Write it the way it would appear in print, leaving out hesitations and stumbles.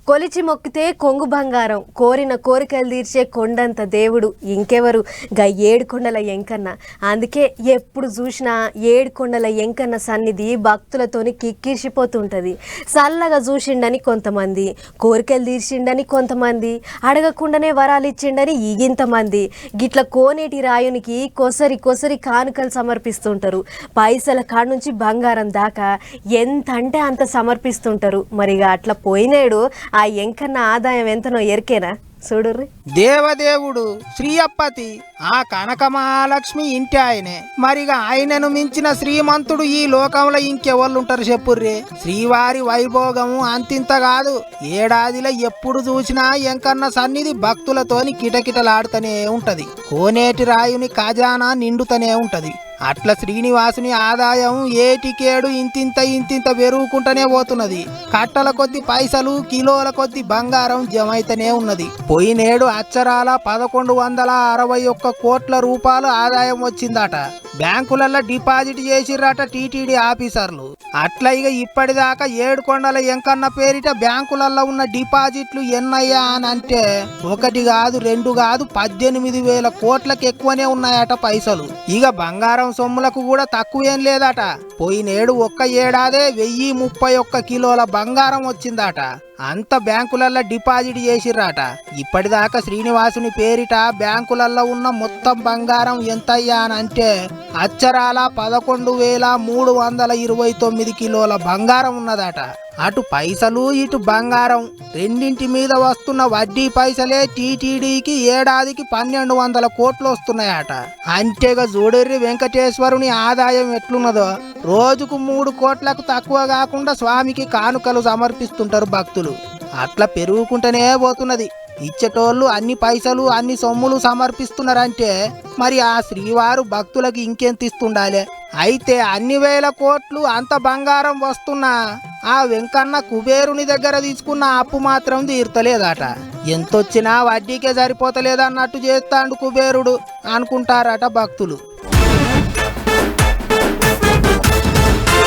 కొలిచి మొక్కితే కొంగు బంగారం, కోరిన కోరికలు తీర్చే కొండంత దేవుడు ఇంకెవరు గా ఏడుకొండల ఎంకన్న. అందుకే ఎప్పుడు చూసినా ఏడుకొండల ఎంకన్న సన్నిధి భక్తులతోని కిక్కిరిసిపోతుంటుంది. చల్లగా చూసిండని కొంతమంది, కోరికలు తీర్చిండని కొంతమంది, అడగకుండానే వరాలు ఇచ్చిండని ఈగింతమంది. గిట్ల కోనేటి రాయునికి కొసరి కొసరి కానుకలు సమర్పిస్తుంటారు. పైసల కాడ నుంచి బంగారం దాకా ఎంత అంటే అంత సమర్పిస్తుంటారు. మరిగా అట్లా పోయినాడు ఆ ఎంకన్న ఆదాయం ఎంతనో ఎరికేనా? చూడుర్రి. దేవదేవుడు శ్రీ అప్పతి ఆ కనక మహాలక్ష్మి ఇంటి ఆయనే. మరిగా ఆయనను మించిన శ్రీమంతుడు ఈ లోకంలో ఇంకెవళ్ళుంటారు చెప్పుర్రి. శ్రీవారి వైభోగము అంతింత కాదు. ఏడాదిలో ఎప్పుడు చూసినా ఎంకన్న సన్నిధి భక్తులతోని కిటకిటలాడుతూనే ఉంటది. కోనేటి రాయుని ఖజానా నిండుతూనే ఉంటది. అట్లా శ్రీనివాసుని ఆదాయం ఏటికేడు ఇంతింత పెరుగుకుంటూనే పోతున్నది. కట్టల కొద్ది పైసలు, కిలోల కొద్ది బంగారం జమైతేనే ఉన్నది. పోయినేడు అచ్చరాల 1161 కోట్ల రూపాయలు ఆదాయం వచ్చిందట. బ్యాంకులలో డిపాజిట్ చేసిర్రట టీటీడీ ఆఫీసర్లు. అట్లా ఇక ఇప్పటిదాకా ఏడుకొండల ఎంకన్న పేరిట బ్యాంకులలో ఉన్న డిపాజిట్లు ఎన్నయ్యా అని అంటే ఒకటి కాదు, రెండు కాదు, 18,000 కోట్లకు ఎక్కువనే ఉన్నాయట పైసలు. ఇక బంగారం సొమ్ములకు కూడా తక్కువేం లేదట. పోయినేడు ఒక్క ఏడాదే 1031 కిలోల బంగారం వచ్చిందట. అంత బ్యాంకులల్లో డిపాజిట్ చేసిర్రాట. ఇప్పటిదాకా శ్రీనివాసుని పేరిట బ్యాంకులల్లో ఉన్న మొత్తం బంగారం ఎంతయ్యా అని అంటే అచ్చరాల 11,329 కిలోల బంగారం ఉన్నదట. అటు పైసలు ఇటు బంగారం రెండింటి మీద వస్తున్న వడ్డీ పైసలే టీటీడీకి ఏడాదికి 1,200 కోట్లు వస్తున్నాయట. అంతేగా చూడర్రి వెంకటేశ్వరుని ఆదాయం ఎట్లున్నదో. రోజుకు 3 కోట్లకు తక్కువ కాకుండా స్వామికి కానుకలు సమర్పిస్తుంటారు భక్తులు. అట్లా పెరుగుకుంటూనే పోతున్నది. ఇచ్చేటోళ్ళు అన్ని పైసలు అన్ని సొమ్ములు సమర్పిస్తున్నారంటే మరి ఆ శ్రీవారు భక్తులకు ఇంకెంత ఇస్తుండాలి. అయితే అన్ని వేల కోట్లు అంత బంగారం వస్తున్నా ఆ వెంకన్న కుబేరుని దగ్గర తీసుకున్న అప్పు మాత్రం తీర్తలేదట. ఎంతొచ్చినా వడ్డీకే సరిపోతలేదన్నట్టు చేస్తాండు కుబేరుడు అనుకుంటారట భక్తులు.